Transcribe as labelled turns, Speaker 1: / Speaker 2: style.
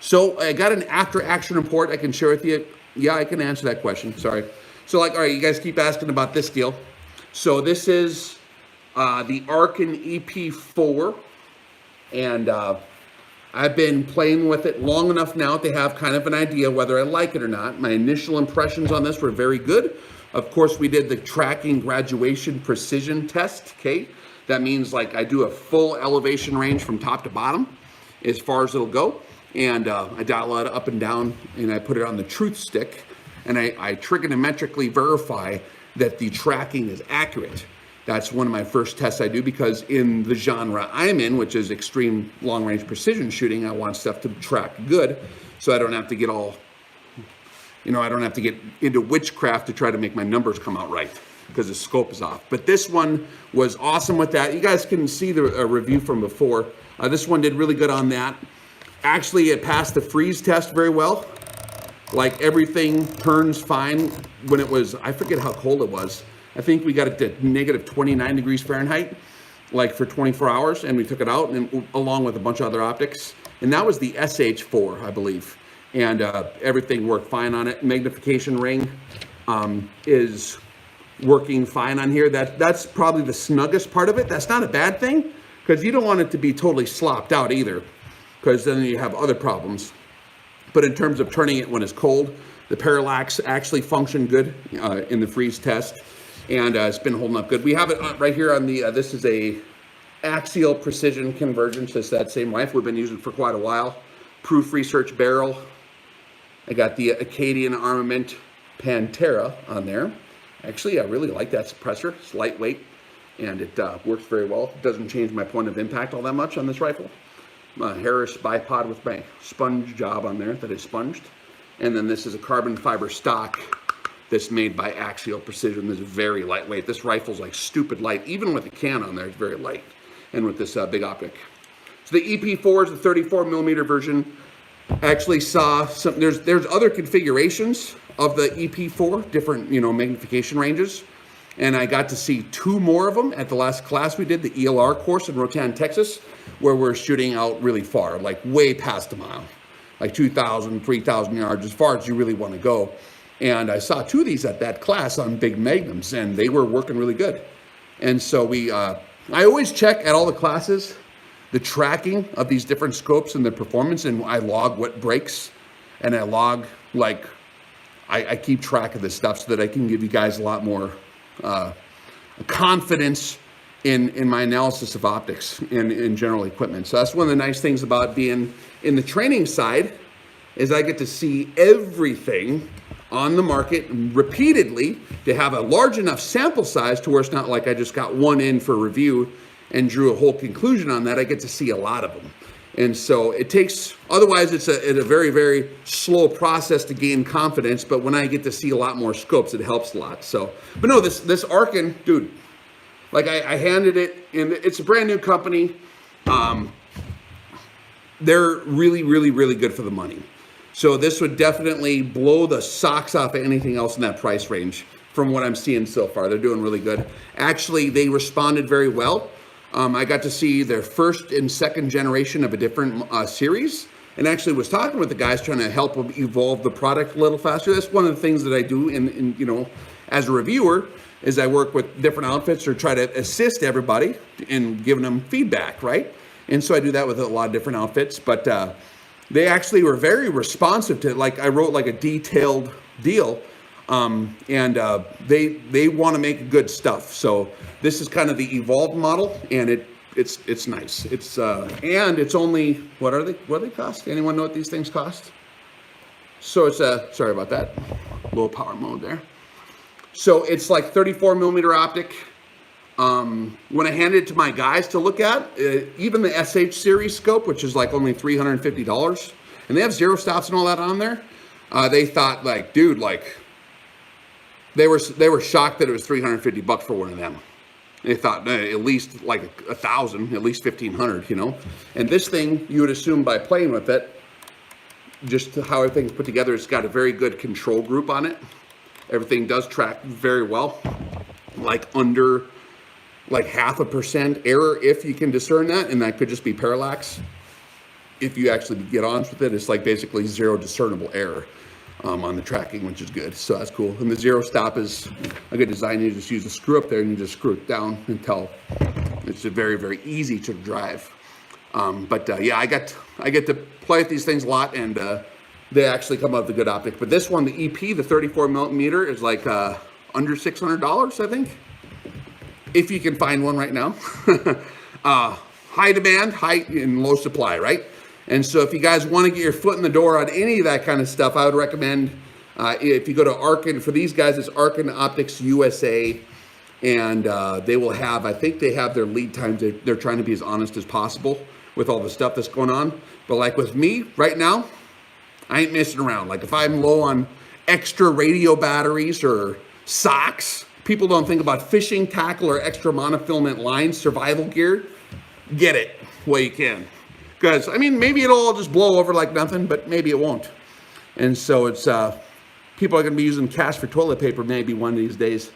Speaker 1: So I got an after action report I can share with you. Yeah, I can answer that question. Sorry. So like, all right, you guys keep asking about this deal. So this is the Arken EP4, and I've been playing with it long enough now to have kind of an idea whether I like it or not. My initial impressions on this were very good. Of course, we did the tracking graduation precision test, okay? That means like I do a full elevation range from top to bottom as far as it'll go. And I dial it up and down, and I put it on the truth stick, and I trigonometrically verify that the tracking is accurate. That's one of my first tests I do, because in the genre I'm in, which is extreme long-range precision shooting, I want stuff to track good, so I don't have to get all, I don't have to get into witchcraft to try to make my numbers come out right, because the scope is off. But this one was awesome with that. You guys can see the review from before. This one did really good on that. Actually, it passed the freeze test very well. Like, everything turns fine when it was, I forget how cold it was. I think we got it to negative 29 degrees Fahrenheit, like for 24 hours, and we took it out, and along with a bunch of other optics. And that was the SH4, I believe. And everything worked fine on it. Magnification ring is working fine on here. That's probably the snuggest part of it. That's not a bad thing, because you don't want it to be totally slopped out either, because then you have other problems. But in terms of turning it when it's cold, the parallax actually functioned good in the freeze test, and it's been holding up good. We have it right here on the, this is a axial precision convergence. It's that same rifle we've been using for quite a while. Proof Research barrel. I got the Acadian Armament Pantera on there. Actually, I really like that suppressor. It's lightweight, and it works very well. It doesn't change my point of impact all that much on this rifle. Harris bipod with my sponge job on there that I sponged. And then this is a carbon fiber stock that's made by Axial Precision. This is very lightweight. This rifle's like stupid light. Even with the can on there, it's very light. And with this big optic. So the EP4 is the 34 millimeter version. I actually saw some, there's other configurations of the EP4, different, magnification ranges. And I got to see 2 more of them at the last class we did, the ELR course in Rotan, Texas, where we're shooting out really far, like way past a mile, like 2,000, 3,000 yards, as far as you really want to go. And I saw 2 of these at that class on big magnums, and they were working really good. And so I always check at all the classes the tracking of these different scopes and the performance, and I log what breaks, and I log, like, I keep track of this stuff so that I can give you guys a lot more confidence in my analysis of optics and in general equipment. So that's one of the nice things about being in the training side, is I get to see everything on the market repeatedly to have a large enough sample size to where it's not like I just got one in for review and drew a whole conclusion on that. I get to see a lot of them. And so it takes, otherwise it's a very, very slow process to gain confidence, but when I get to see a lot more scopes, it helps a lot. So, but no, this Arken, dude, like I handed it, and it's a brand new company. They're really, really, really good for the money. So this would definitely blow the socks off of anything else in that price range from what I'm seeing so far. They're doing really good. Actually, they responded very well. I got to see their first and second generation of a different series, and actually was talking with the guys trying to help them evolve the product a little faster. That's one of the things that I do in as a reviewer, is I work with different outfits or try to assist everybody in giving them feedback, right? And so I do that with a lot of different outfits, but they actually were very responsive to, like, I wrote like a detailed deal, and they want to make good stuff. So this is kind of the evolved model, and it's nice. It's and it's only, what do they cost? Anyone know what these things cost? So it's sorry about that, low power mode there. So it's like 34 millimeter optic. When I handed it to my guys to look at, even the SH series scope, which is like only $350, and they have 0 stops and all that on there, they thought, like, dude, like, they were shocked that it was $350 for one of them. They thought at least like 1,000, at least 1,500, And this thing, you would assume by playing with it, just how everything's put together, it's got a very good control group on it. Everything does track very well, like under like 0.5% error if you can discern that, and that could just be parallax. if you actually get on with it, it's like basically zero discernible error on the tracking, which is good. So that's cool. And the zero stop is a good design. You just use a screw up there and you just screw it down until it's very, very easy to drive. Yeah, I get to play with these things a lot, and they actually come out with a good optic. But this one, the EP, the 34 millimeter, is like under $600, I think, if you can find one right now. High demand, high and low supply, right? And so if you guys want to get your foot in the door on any of that kind of stuff, I would recommend if you go to Arken. For these guys, it's Arken Optics USA, and they will have, I think they have their lead times. They're trying to be as honest as possible with all the stuff that's going on. But like with me right now, I ain't messing around. Like if I'm low on extra radio batteries or socks, people don't think about fishing tackle or extra monofilament lines, survival gear. Get it while you can. Because, I mean, maybe it'll all just blow over like nothing, but maybe it won't. And so it's, people are going to be using cash for toilet paper maybe one of these days.